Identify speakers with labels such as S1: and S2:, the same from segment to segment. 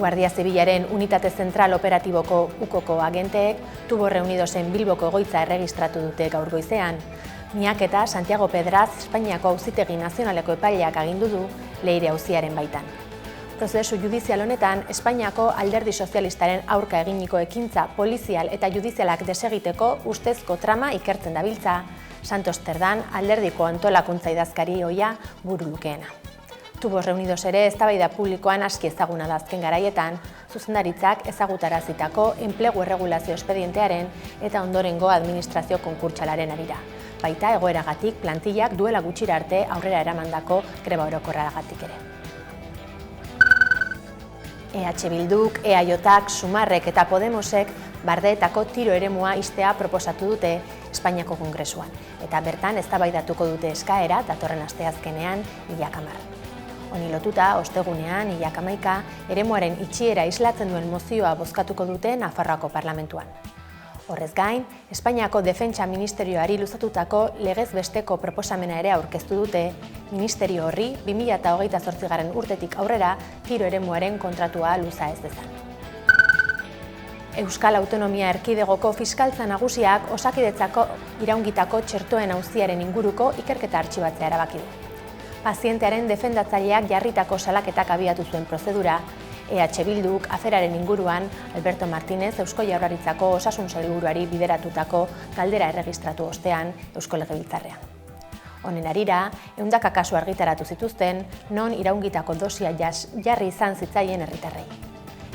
S1: Guardia Zibilaren unitate zentral operatiboko ukoko agenteek Tubo Reunidosen Bilboko egoitza erregistratu dute gaur goizean. Miaketa Santiago Pedraz Espainiako Auzitegi Nazionaleko epaileak agindu du Leire auziaren baitan. Prozesu judizial honetan, Espainiako Alderdi Sozialistaren aurka eginiko ekintza polizial eta judizialak desegiteko ustezko trama ikertzen dabiltza, Santos Terdan alderdiko antolakuntza idazkari ohia buru lukeena. Tubo Reunidos ere eztabaida publikoan aski ezaguna da azken garaietan, zuzendaritzak ezagutarazitako enplegu erregulazio espedientearen eta ondorengo administrazio konkurtsalaren harira. Baita egoeragatik plantillak duela gutxira arte aurrera eramandako greba orokorragatik ere. EH Bilduk, EAJak, Sumarrek eta Podemosek Bardeetako tiro eremua ixtea proposatu dute Espainiako Kongresuan, eta bertan eztabaidatuko dute eskaera datorren asteazkenean 10:10. Honi lotuta, ostegunean 11:00 eremuaren itxiera islatzen duen mozioa bozkatuko dute Nafarroako parlamentuan. Horrez gain, Espainiako Defentsa Ministerioari luzatutako legez besteko proposamena ere aurkeztu dute, ministerio horri 2028. Urtetik aurrera tiro eremuaren kontratua luza ez dezan. Euskal Autonomia Erkidegoko fiskaltza nagusiak Osakidetzako iraungitako txertoen auziaren inguruko ikerketa artxibatzea erabaki du. Pazientearen defendatzaileak jarritako salaketak abiatu zuen prozedura, EH Bilduk aferaren inguruan Alberto Martínez Eusko Jaurlaritzako Osasun Sailburuari bideratutako galdera erregistratu ostean Eusko Legebiltzarrean. Honen harira, 100 kasu argitaratu zituzten, non iraungitako dosia jarri izan zitzaien herritarrei.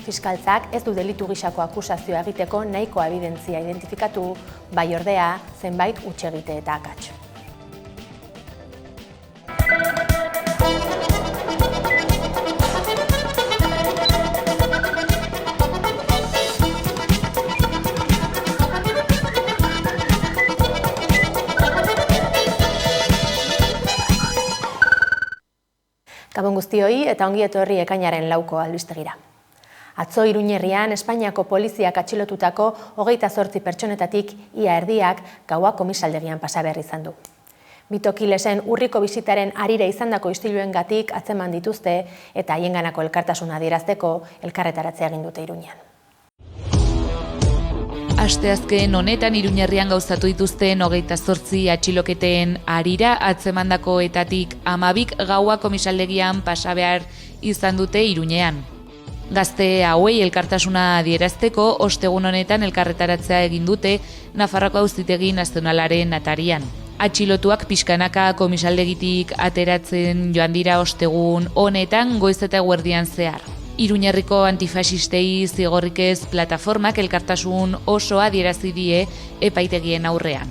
S1: Fiskaltzak ez du delitu gisako akusazioa egiteko nahikoa ebidentzia identifikatu, bai ordea zenbait hutsegite eta akats. Gabon guztioi eta ongi etorri ekainaren 4 albistegira. Atzo Iruñerrian Espainiako poliziak atxilotutako 28 pertsonetatik ia erdiak gaua komisaldegian pasa behar izan du. Bitokilesen urriko bisitaren harira izandako istiluengatik atzeman dituzte eta haienganako elkartasuna adierazteko elkarretaratzea egin dute Iruñean.
S2: Asteazken honetan Iruñerrian gauzatu dituzten 28 atxiloketen harira atzemandakoetatik 12 gaua komisaldegian pasa behar izan dute Iruñean. Gazte hauei elkartasuna adierazteko ostegun honetan elkarretaratzea egin dute Nafarroako Auzitegi Nazionalaren atarian. Atxilotuak pixkanaka komisaldegitik ateratzen joan dira ostegun honetan goiz eta eguerdian zehar. Iruñerriko antifasistei zigorrikez plataformak elkartasun osoa adierazi die epaitegien aurrean.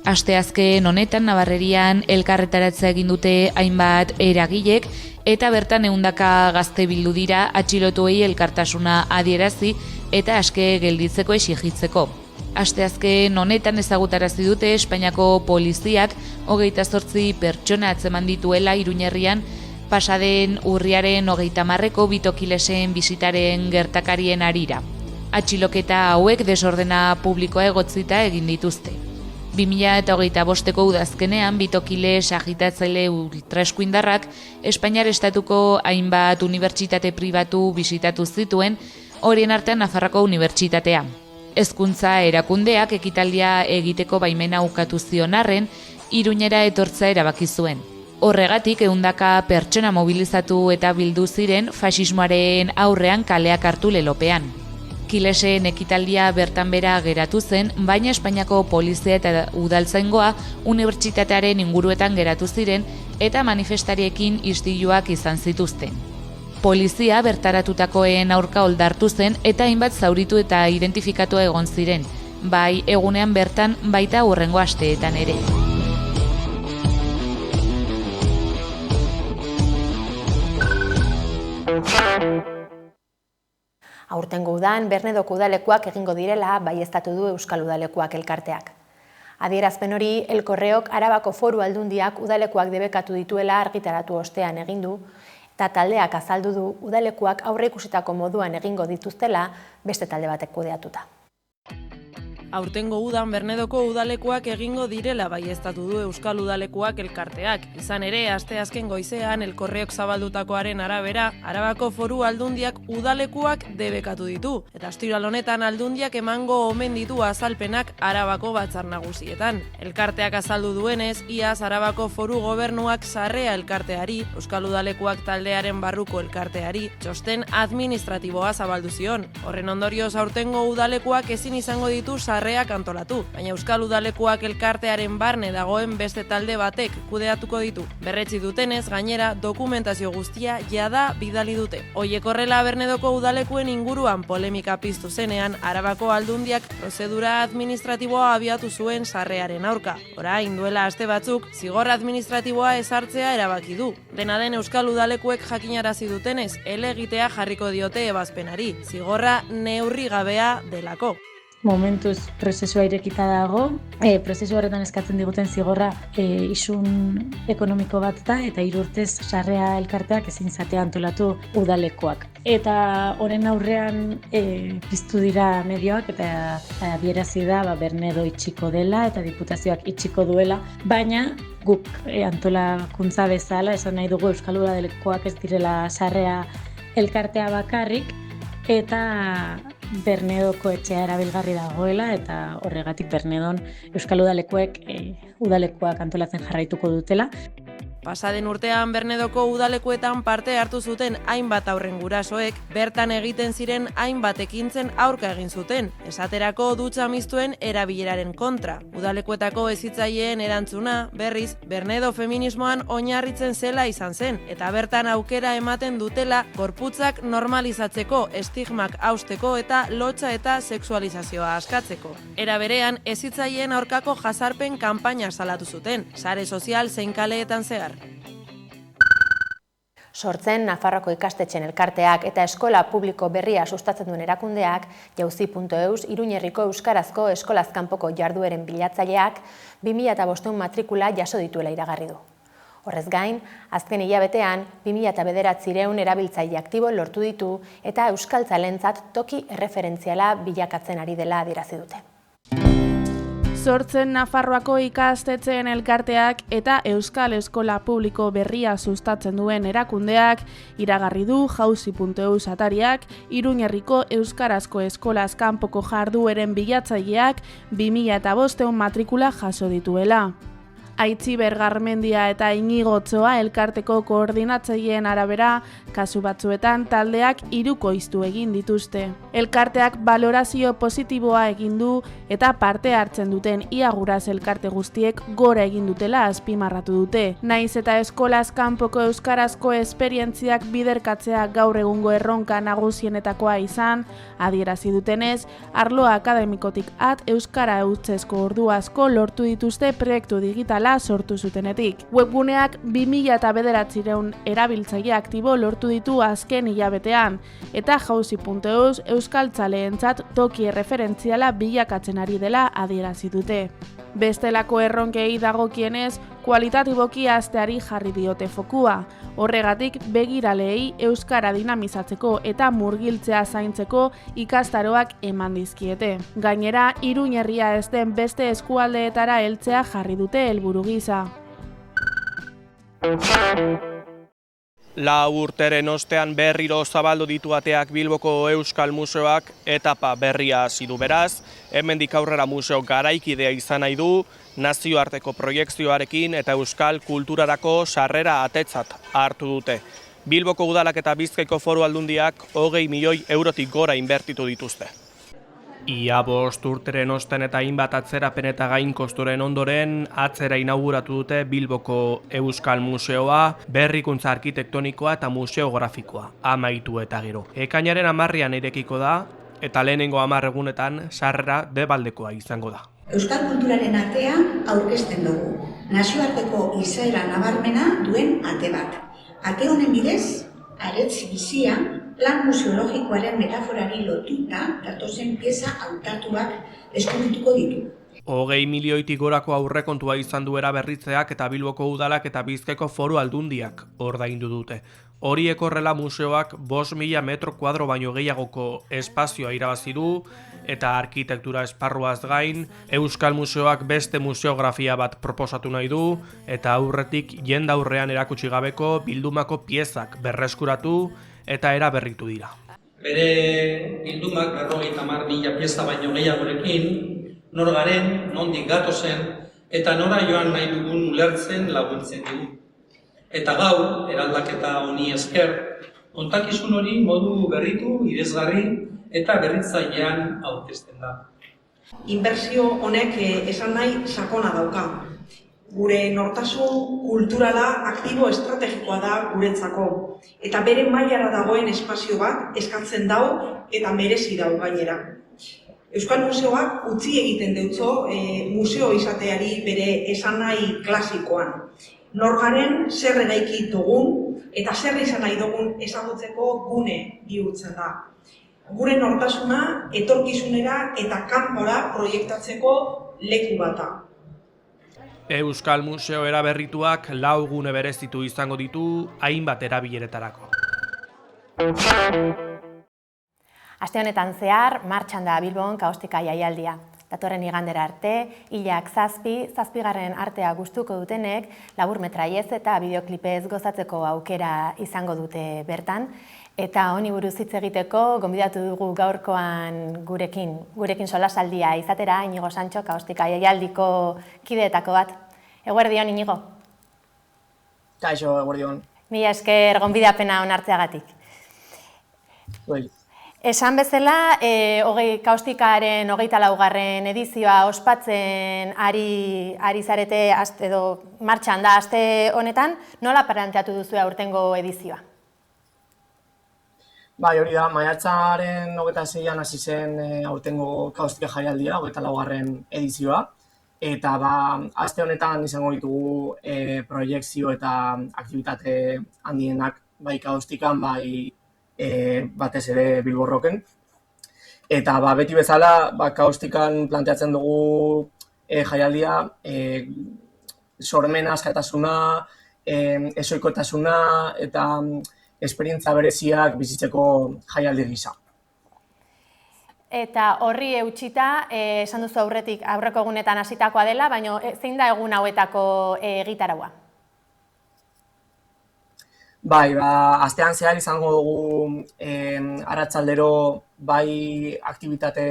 S2: Asteazken honetan Nabarrerian elkarretaratzea egin dute hainbat eragilek eta bertan 100 gazte bildu dira atxilotuei elkartasuna adierazi eta aske gelditzeko exigitzeko. Asteazken honetan ezagutarazi dute Espainiako poliziak 28 pertsona atzeman dituela Iruñerrian pasaden urriaren 30ko Bitokilesen bisitaren gertakarien harira. Atxiloketa hauek desordena publikoa egotzita egin dituzte. 2025ko udazkenean Bitokiles agitatzaile ultraeskuindarrak Espainiar estatuko hainbat unibertsitate pribatu bisitatu zituen, horien artean Nafarroako Unibertsitatea. Hezkuntza erakundeak ekitaldia egiteko baimena ukatu zion arren, Iruñera etortza erabaki zuen. Horregatik 100 pertsona mobilizatu eta bildu ziren faxismoaren aurrean kaleak hartu lelopean. Kilesen ekitaldia bertan bera geratu zen, baina Espainiako polizia eta udaltzaingoa unibertsitatearen inguruetan geratu ziren eta manifestariekin istiluak izan zituzten. Polizia bertaratutakoen aurka oldartu zen eta hainbat zauritu eta identifikatu egon ziren, bai egunean bertan baita hurrengo asteetan ere.
S1: Aurtengo udan Bernedoko udalekuak egingo direla baieztatu du Euskal Udalekuak elkarteak. Adierazpen hori El Correok Arabako Foru Aldundiak udalekuak debekatu dituela argitaratu ostean egin du, eta taldeak azaldu du udalekuak aurreikusitako moduan egingo dituztela beste talde batek kudeatuta.
S3: Aurtengo udan Bernedoko udalekuak egingo direla baieztatu du Euskal Udalekuak elkarteak. Izan ere, asteazken goizean El Correok zabaldutakoaren arabera, Arabako Foru Aldundiak udalekuak debekatu ditu. Eta ostiral honetan Aldundiak emango omen ditu azalpenak Arabako Batzar Nagusietan. Elkarteak azaldu duenez, iaz Arabako Foru Gobernuak sarrea elkarteari, Euskal Udalekuak taldearen barruko elkarteari, txosten administratiboa zabaldu zion. Horren ondorioz aurtengo udalekuak ezin izango ditu sarreak antolatu, baina Euskal Udalekuak elkartearen barne dagoen beste talde batek kudeatuko ditu. Berretsi dutenez, gainera, dokumentazio guztia jada bidali dute. Hoiek horrela Bernedoko udalekuen inguruan polemika piztu zenean, Arabako Aldundiak prozedura administratiboa abiatu zuen sarrearen aurka. Orain duela aste batzuk, zigor administratiboa ezartzea erabaki du. Dena den Euskal Udalekuek jakinarazi dutenez, helegitea jarriko diote ebazpenari, zigorra neurri gabea delako.
S4: Momentuz prozesua irekita dago, prozesu horretan eskatzen diguten zigorra isun ekonomiko bat da eta 3 urtez sarrea elkarteak ezin izatea antolatu udalekoak. Eta horren aurrean piztu dira medioak eta adierazi da Bernedo itxiko dela eta diputazioak itxiko duela, baina guk antolakuntza bezala esan nahi dugu Euskal Udalekoak ez direla sarrea elkartea bakarrik eta Bernedoko etxea erabilgarri dagoela eta horregatik Bernedon Euskal Udalekuek udalekuak antolatzen jarraituko dutela.
S3: Pasaden urtean Bernedoko udalekuetan parte hartu zuten hainbat haurren gurasoek bertan egiten ziren hainbat ekintzen aurka egin zuten, esaterako dutxa mistuen erabileraren kontra. Udalekuetako hezitzaileen erantzuna, berriz, Bernedo feminismoan oinarritzen zela izan zen, eta bertan aukera ematen dutela gorputzak normalizatzeko, estigmak hausteko eta lotsa eta sexualizazioa askatzeko. Era berean, hezitzaileen aurkako jazarpen kanpaina salatu zuten, sare sozial zein kaleetan zehar.
S1: Sortzen Nafarroako ikastetxen elkarteak eta eskola publiko berria sustatzen duen erakundeak jauzi.eus Iruñerriko euskarazko eskolaz kanpoko jardueren bilatzaileak 2005 matrikula jaso dituela iragarri du. Horrez gain, azken hilabetean 2009 erabiltzaile aktibo lortu ditu eta euskaltzalentzat toki erreferentziala bilakatzen ari dela adierazi dute.
S5: Sortzen Nafarroako ikastetxeen elkarteak eta Euskal Eskola Publiko berria sustatzen duen erakundeak iragarri du jauzi.eus atariak Iruñerriko euskarazko eskolaz kanpoko jardueren bilatzaileak 2005 matrikula jaso dituela. Aitziber Garmendia eta Inigo Otsoa elkarteko koordinatzaileen arabera, kasu batzuetan taldeak hirukoiztu egin dituzte. Elkarteak balorazio positiboa egin du eta parte hartzen duten ia guraz elkarte guztiek gora egin dutela azpimarratu dute. Naiz eta eskolaz kanpoko euskarazko esperientziak biderkatzea gaur egungo erronka nagusienetakoa izan, adierazi dutenez, arlo akademikotik at euskara hutsezko ordu asko lortu dituzte proiektu digitala sortu zutenetik. Webguneak 2009 erabiltzaile aktibo lortu ditu azken hilabetean, eta jauzi.eus euskaltzaleentzat toki erreferentziala bilakatzen ari dela adierazi dute. Bestelako erronkei dagokienez, kualitatiboki hazteari jarri diote fokua. Horregatik begiraleei euskara dinamizatzeko eta murgiltzea zaintzeko ikastaroak eman dizkiete. Gainera, Iruñerria ez den beste eskualdeetara heltzea jarri dute helburu gisa.
S6: Lau urteren ostean berriro zabaldu ditu ateak Bilboko Euskal Museoak etapa berria hasi du beraz, hemendik aurrera museo garaikidea izan nahi du, nazioarteko proiekzioarekin eta euskal kulturarako sarrera atetzat hartu dute. Bilboko udalak eta Bizkaiko Foru Aldundiak 20 milioi eurotik gora inbertitu dituzte. Ia 5 urteren ostean eta hainbat atzerapen eta gain kosturen ondoren atzera inauguratu dute Bilboko Euskal Museoa, berrikuntza arkitektonikoa eta museografikoa amaitu eta gero. Ekainaren 10ean irekiko da eta lehenengo 10 egunetan sarrera debaldekoa izango da.
S7: Euskal kulturaren atea aurkezten dugu, nazioarteko izaera nabarmena duen ate bat. Ate honen bidez, aretz bizia, plan museologikoaren metaforari lotuta datozen pieza hautatuak deskubrituko ditu.
S6: 20 milioitik gorako aurrekontua izan du eraberritzeak eta Bilboko udalak eta Bizkaiko Foru Aldundiak ordaindu dute. Horiek horrela museoak 5.000 metro kuadro baino gehiagoko espazioa irabazi du eta arkitektura esparruaz gain, Euskal Museoak beste museografia bat proposatu nahi du eta aurretik jendaurrean erakutsi gabeko bildumako piezak berreskuratu eta eraberritu dira.
S8: Bere bildumak 50.000 pieza baino gehiagorekin, nor garen, nondik gatozen, eta nora joan nahi dugun ulertzen laguntzen dugu. Eta gaur, eraldaketa honi esker, kontakizun hori modu berritu, idezgarri eta berritzailean aurkezten da.
S7: Inbertsio honek esan nahi sakona dauka. Gure nortasun kulturala aktibo estrategikoa da guretzako. Eta bere mailara dagoen espazio bat eskatzen dau eta merezi dau gainera. Euskal Museoak utzi egiten deutzo museo izateari bere esan nahi klasikoan. Nor garen, zer eraiki dugun eta zer izan nahi dugun ezagutzeko gune bihurtzen da. Gure nortasuna etorkizunera eta kanpora proiektatzeko leku bata.
S6: Euskal Museo eraberrituak 4 gune berezitu izango ditu hainbat erabileretarako.
S1: Aste honetan zehar, martxan da Bilbon kaostika jaialdia. Datorren igandera arte, hilak 7 artea gustuko dutenek laburmetraiez eta bideoklipez gozatzeko aukera izango dute bertan. Eta honi buruz hitz egiteko, gonbidatu dugu gaurkoan gurekin solasaldia izatera, Inigo Santxo, kaostika jaialdiko kideetako bat. Eguerdion, Inigo?
S9: Kaixo, eguerdion.
S1: Mila esker gonbidapena onartzeagatik. Esan bezala, kaustikaren 24. edizioa ospatzen ari zarete edo martxan da aste honetan, nola planteatu duzu aurtengo edizioa?
S9: Bai, hori da, maiatzaren 26an hasi zen aurtengo kaustika jaialdia, 24. edizioa, eta aste honetan izango ditugu proiekzio eta aktibitate handienak, bai kaustikan, bai batez ere Bilbo Rocken. Eta beti bezala, kaustikan planteatzen dugu jaialdia, sormena, askatasuna, ezoikotasuna eta esperientza bereziak bizitzeko jaialdi gisa.
S1: Eta horri eutxita, esan duzu aurreko egunetan hasitakoa dela, baina zein da egun hauetako egitaraua?
S9: Bai, astean zehar izango dugu arratsaldero bai aktibitate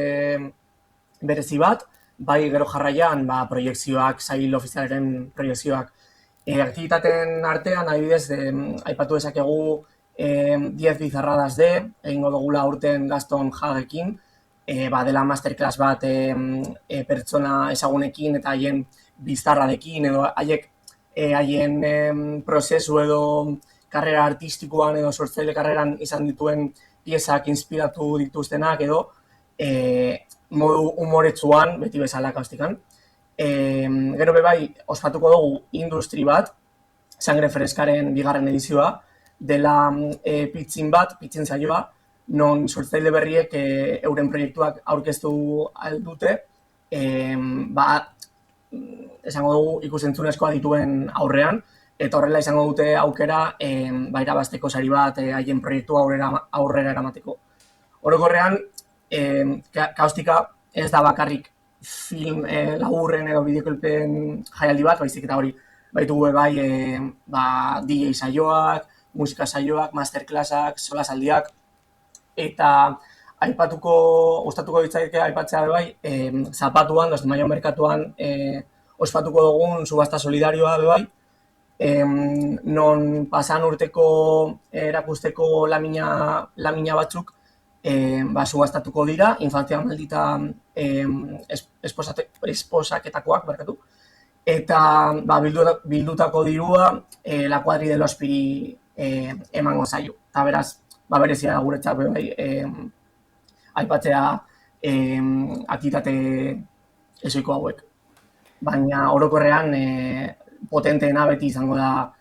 S9: berezi bat, bai gero jarraian proiekzioak, sail ofizialaren proiekzioak. Aktivitateen artean, adibidez, aipatu dezakegu 10 bizarradas de, egingo dugula aurten Gaston Hagekin, dela masterclass bat pertsona ezagunekin eta haien bizarradekin edo haien prozesu edo karrera artistikoan edo sortzaile karreran izan dituen piezak inspiratu dituztenak edo modu humoretsuan, beti bezala kaustikan. Gero bai, ospatuko dugu industri bat, Sangre Freskaren 2. edizioa, dela pitzin saioa, non sortzaile berriek euren proiektuak aurkeztu aldute, esango dugu ikusentzunezkoa dituen aurrean, eta horrela izango dute aukera irabazteko sari bat haien proiektua aurrera eramateko. Orokorrean, kaustika ez da bakarrik film laburren edo bideoklipen jaialdi bat, baizik eta hori baitugu DJ saioak, musika saioak, masterclassak, solasaldiak, eta gustatuko ditzaike aipatzea bai, zapatuan, Maio merkatuan ospatuko dugun subasta solidarioa bai, non pasan urteko erakusteko lamina batzuk subastatuko dira, infantzia maldita esposaketakoak, eta bildutako dirua La Cuadri de l'Ospiri emango zaio. Eta beraz, berezia da guretzat aipatzea aktivitate ezoiko hauek. Baina orokorrean potenteena beti izango da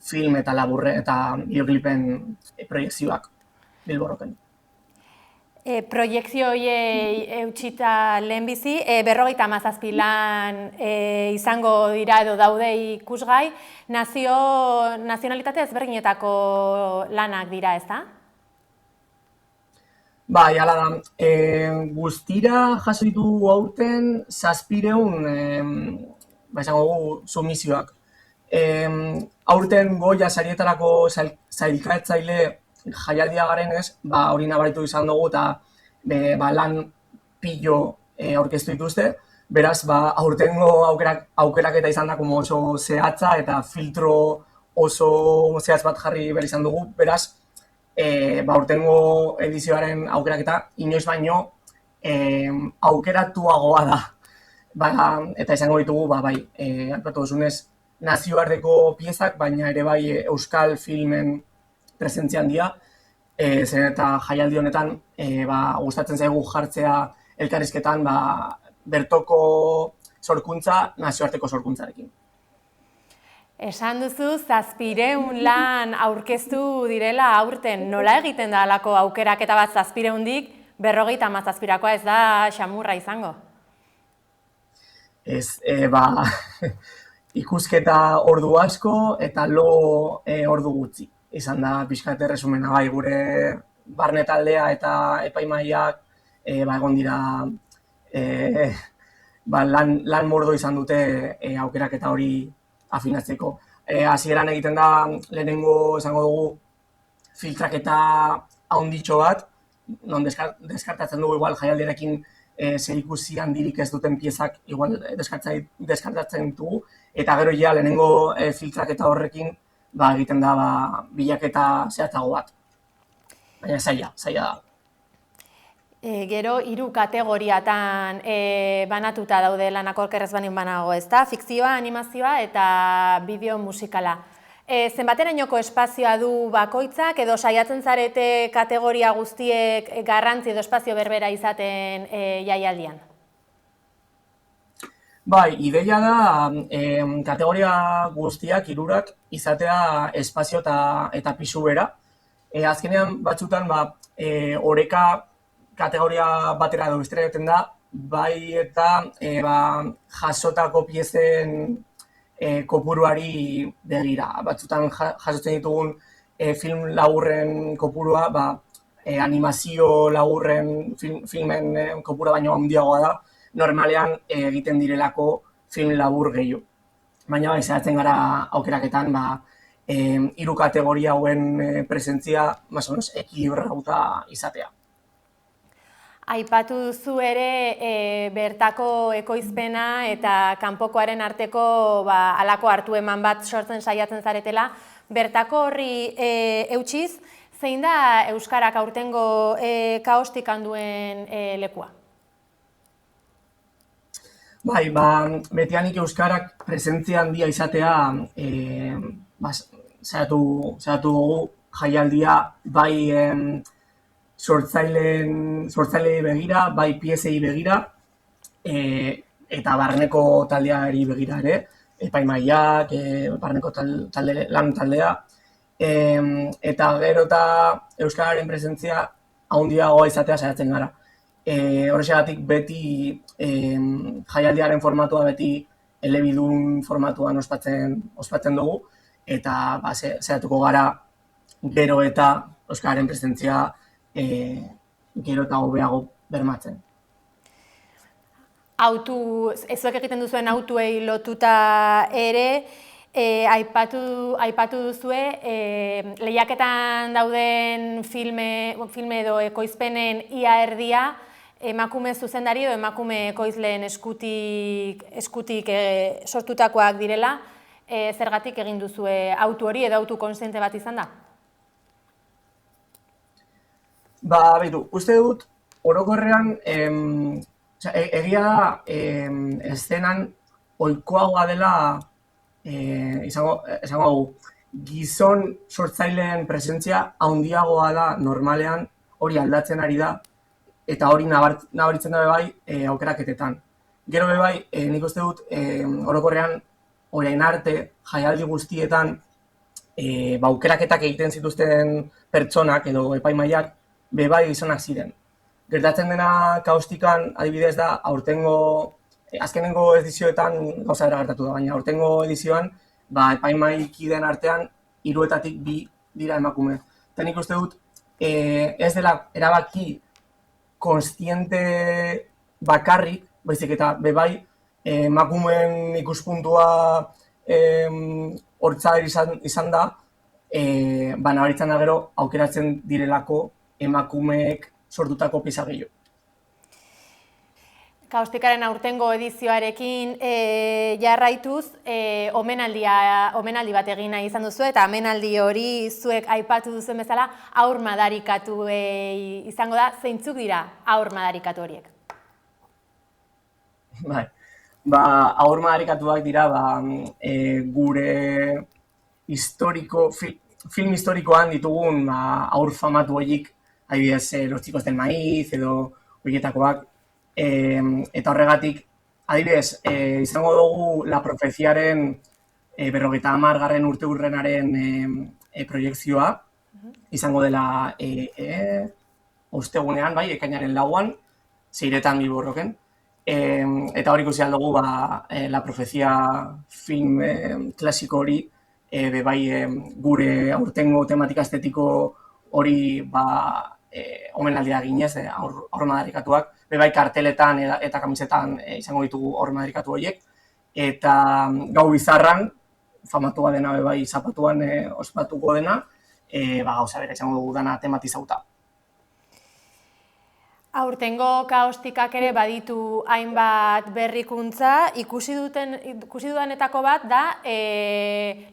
S9: film eta laburre eta bideoklipen proiekzioak Bilbo Rocken.
S1: Proiekzio horiei eutxita lehenbizi, 57 lan izango dira edo daude ikusgai, nazionalitate ezberdinetako lanak dira, ez da?
S9: Bai, hala da. Guztira jaso ditugu aurten 700 esango dugu sumizioak. Aurten Goya sarietarako sailkatzaile jaialdia garenez, hori nabaritu izan dugu eta lan pilo aurkeztu dituzte. Beraz, aurtengo aukeraketa izan da oso zehatza eta filtro oso zehatz bat jarri behar izan dugu. Beraz, aurtengo edizioaren aukeraketa inoiz baino aukeratuagoa da. Eta izango ditugu, aipatu duzunez, nazioarteko piezak, baina ere bai euskal filmen presentzia handia, zen eta jaialdi honetan gustatzen zaigu jartzea elkarrizketan bertoko sorkuntza nazioarteko sorkuntzarekin.
S1: Esan duzu 700 lan aurkeztu direla aurten, nola egiten da alako aukeraketa bat 700-dik 57-koa ez da xamurra izango?
S9: Ez, ikusketa ordu asko eta lo ordu gutxi. Izan da pixkat erresumena gure barne taldea eta epaimahaiak egon dira lan mordo izan dute aukeraketa hori afinatzeko. Hasieran egiten da lehenengo esango dugu filtraketa handitxo bat, non deskartatzen dugu igual jaialdiarekin zerikusi handirik ez duten piezak igual deskartatzen dugu, eta gero ja lehenengo filtraketa horrekin egiten da bilaketa zehatzago bat. Baina zaila da.
S1: Gero 3 kategoriatan banatuta daude lanak okerrez banin banago, ez da? Fikzioa, animazioa eta bideo musikala. Zenbaterainoko espazioa du bakoitzak edo saiatzen zarete kategoria guztiek garrantzi edo espazio berbera izaten jaialdian?
S9: Bai, ideia da kategoria guztiak, 3 izatea espazio eta pisu bera. Azkenean batzutan oreka kategoria batera edo bestera egiten da, bai eta jasotako piezen kopuruari begira. Batzutan jasotzen ditugun film laburren kopurua, animazio laburren filmen kopura baino handiagoa da, normalean egiten direlako film labur gehiago. Baina saiatzen gara aukeraketan 3 kategoria hauen presentzia ekilibratuta izatea.
S1: Aipatu duzu ere bertako ekoizpena eta kanpokoaren arteko halako hartu eman bat sortzen saiatzen zaretela. Bertako horri eutsiz, zein da euskarak aurtengo kaostik handuen lekua?
S9: Bai, betianik euskarak presentzia handia izatea saiatu dugu jaialdia bai sortzailei begira, bai piezei begira, eta barneko taldeari begira ere, epaimahaiak, barneko lan taldea, eta gero eta euskararen presentzia handiagoa izatea saiatzen gara. Horrexegatik beti jaialdiaren formatua beti elebidun formatuan ospatzen dugu, eta saiatuko gara gero eta euskararen presentzia gero eta hobeago bermatzen.
S1: Zuek egiten duzuen autuei lotuta ere, aipatu duzue, lehiaketan dauden filme edo ekoizpenen ia erdia, emakume zuzendari edo emakume ekoizleen eskutik sortutakoak direla, zergatik egin duzue autu hori edo autu konstiente bat izan da?
S9: Uste dut, orokorrean, egia da, eszenan ohikoagoa dela, izango dugu, gizon sortzaileen presentzia handiagoa da normalean, hori aldatzen ari da, eta hori nabaritzen da bai aukeraketetan. Gero bai, nik uste dut, orokorrean, orain arte, jaialdi guztietan, aukeraketak egiten zituzten pertsonak edo epaimahaiak, bai gizonak ziren. Gertatzen dena Kaostikan adibidez da, azkenengo edizioetan gauza bera gertatu da, baina aurtengo edizioan, epaimahaikideen artean 3etatik 2 dira emakume. Eta nik uste dut, ez dela erabaki kontziente bakarrik, baizik eta bebai emakumeen ikuspuntua hortza izan da, nabaritzen da gero aukeratzen direlako emakumeek sortutako pieza gehiago.
S1: Kaostikaren aurtengo edizioarekin jarraituz, omenaldi bat egin nahi izan duzu, eta omenaldi hori zuek aipatu duzuen bezala haur madarikatu izango da. Zeintzuk dira haur madarikatu horiek?
S9: Bai, haur madarikatuak dira gure film historikoan ditugun haur famatu horiek, adibidez, Los chicos del maíz edo horietakoak. Eta horregatik, adibidez, izango dugu La Profeziaren 50. urteurrenaren proiekzioa, izango dela ostegunean, ekainaren 4an, 6etan Bilborroken. Eta hor ikusi aldugu La Profezia film klasiko hori, gure aurtengo tematika estetiko hori omenaldia ginez, haur madarikatuak, karteletan eta kamisetan izango ditugu haur madarikatu horiek, eta gau bizarran, famatua dena zapatuan ospatuko dena, gauza bera izango dugu dana tematizauta.
S1: Aurtengo Kaostikak ere baditu hainbat berrikuntza, ikusi dudanetako bat da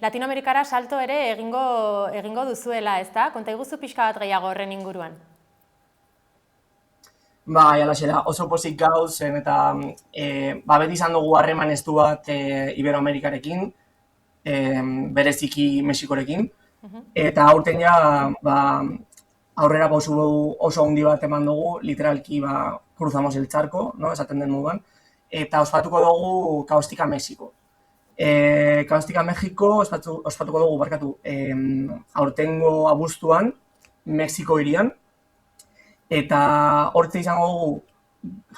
S1: Latinoamerikara salto ere egingo duzuela, ezta? Konta iguzu pixka bat gehiago horren inguruan.
S9: Alaxe da, oso pozik gauz, eta beti izan dugu harreman estu bat Iberoamerikarekin, bereziki Mexikorekin, eta aurten ja aurrera pausu oso handi bat eman dugu, literalki cruzamos el charco, esaten den moduan, eta ospatuko dugu Kaostika Mexiko. Kaostika Mexiko ospatuko dugu, aurtengo abuztuan, Mexiko hirian, eta hortze izango dugu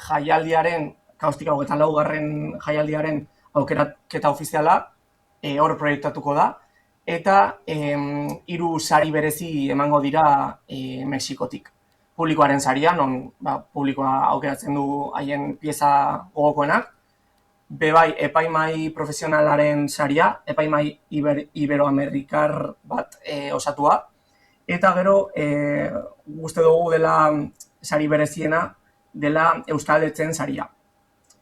S9: jaialdiaren, Kaostika 24. jaialdiaren aukeraketa ofiziala, hor proiektatuko da, eta 3 sari berezi emango dira Mexikotik. Publikoaren saria, non publikoa aukeratzen du haien pieza gogokoenak, bebai epaimai profesionalaren saria, epaimai iberoamerikar bat osatua, eta gero uste dugu dela sari bereziena dela Euskaldetzen saria.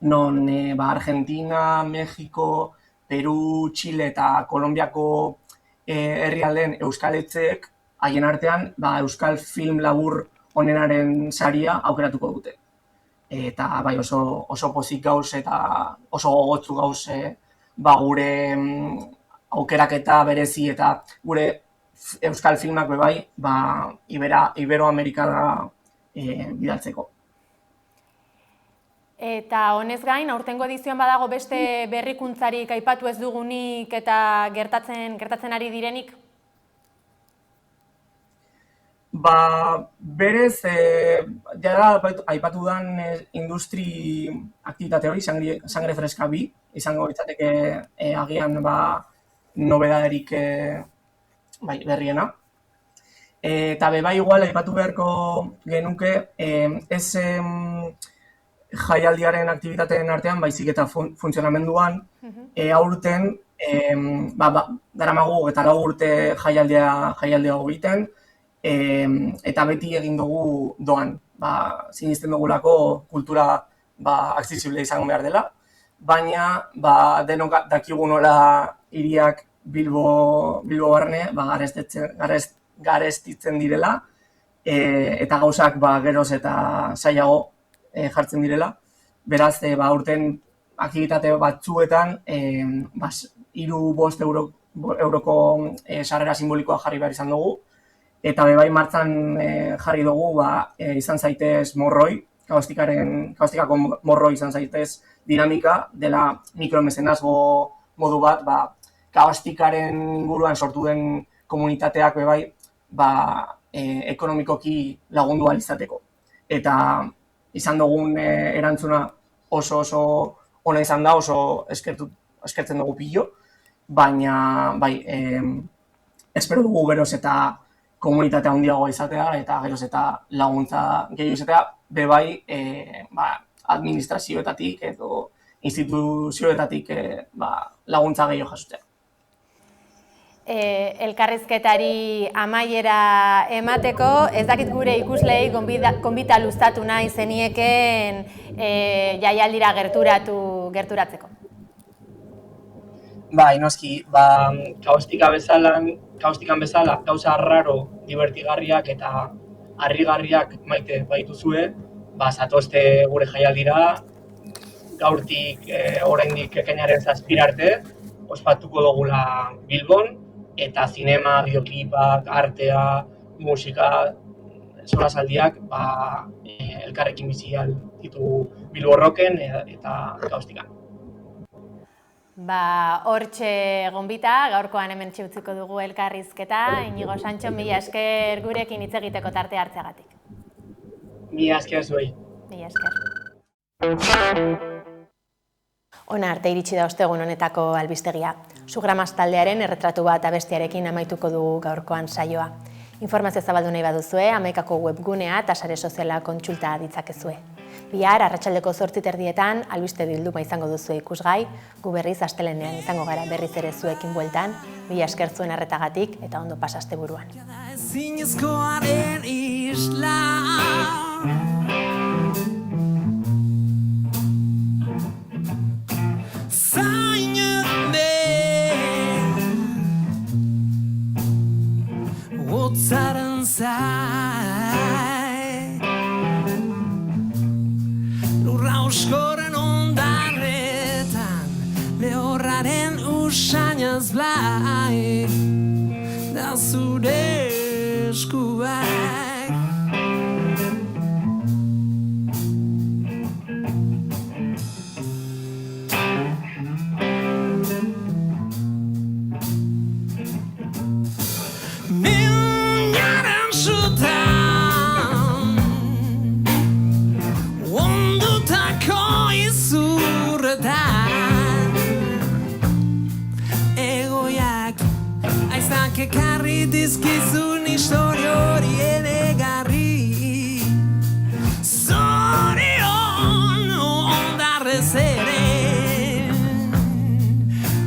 S9: Non Argentina, Mexiko, Peru, Chile eta Kolonbiako herrialdeen euskaletzeek haien artean euskal film labur onenaren saria aukeratuko dute. Eta oso pozik gauz eta oso gogotzu gauz gure aukeraketa berezi eta gure euskal filmak Iberoamerikara bidaltzeko.
S1: Eta honez gain, aurtengo edizioan badago beste berrikuntzarik aipatu ez dugunik eta gertatzen ari direnik?
S9: Berez, jara aipatu den industri aktivitate hori, sangre freska 2, izango litzateke agian nobedaderik berriena. Eta igual aipatu beharko genuke, ez jaialdiaren aktibitateen artean, baizik eta funtzionamenduan, aurten, daramagu 24 urte jaialdea egiten, eta beti egin dugu doan. Sinisten dugulako kultura accesible izango behar dela, baina denok dakigu nola hiriak Bilbo barne garestitzen direla, eta gauzak geroz eta zailago jartzen direla. Beraz, aurten aktibitate batzuetan 3-5 euroko sarrera simbolikoa jarri behar izan dugu, eta bebai martzan jarri dugu izan zaitez morroi, Kaostikako morroi izan zaitez dinamika, dela mikromezenazgo modu bat, Kaostikaren inguruan sortu den komunitateak bebai ekonomikoki lagundu ahal izateko. eta izan dugun erantzuna oso ona izan da, oso eskertzen dugu pilo, baina bai, espero dugu geroz eta komunitatea handiagoa izatea eta geroz eta laguntza gehiago izatea, bai administrazioetatik edo instituzioetatik laguntza gehiago jasotzea.
S1: Elkarrizketari amaiera emateko, ez dakit gure ikuslei gonbita luztatu nahi zenieken jaialdira gerturatzeko.
S9: Bai, noski, kaustikan bezala gauza arraro, divertigarriak eta harrigarriak maite baituzue, zatozte gure jaialdira, gaurtik oraindik ekainaren 7 arte, ospatuko dugula Bilbon, eta zinema, bideoklipak, artea, musika, solasaldiak elkarrekin bizi ditu Bilbo Rocken eta kaustikan.
S1: Hortxe gonbita, gaurkoan hemen utziko dugu elkarrizketa. Inigo Santxo, mila esker gurekin hitz egiteko tarte hartzeagatik.
S9: Mila esker zuei.
S1: Mila esker. Hona arte iritsi da ostegun honetako albistegia. Sugramas taldearen erretratu bat abestiarekin amaituko dugu gaurkoan saioa. Informazio zabaldu nahi baduzue, Hamaikako webgunea eta sare soziala kontsulta ditzakezue. Bihar, arratsaldeko 8:30 albiste bilduma izango duzue ikusgai, gu berriz astelehenean izango gara berriz ere zuekin bueltan, mila esker zuen arretagatik eta ondo pasa asteburuan.
S10: Zaren zai Lurra uskoren ondarretan Lehorraren usainaz blai Da zure eskuak Ekarri dizkizun historio hori enegarri Zorion ondarrez ere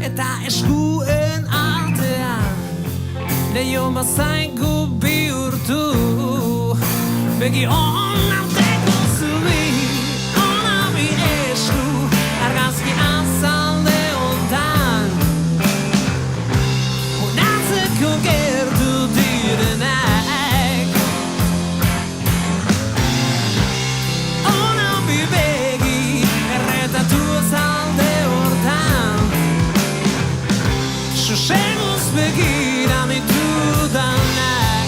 S10: Eta eskuen artean Leio mazaigu bihurtu Begi onarteko zubi Onami esku Argazki azalde ontan Gertu direnak Ona bibegi erretatu azalde hortan Soseguz begira ditudanak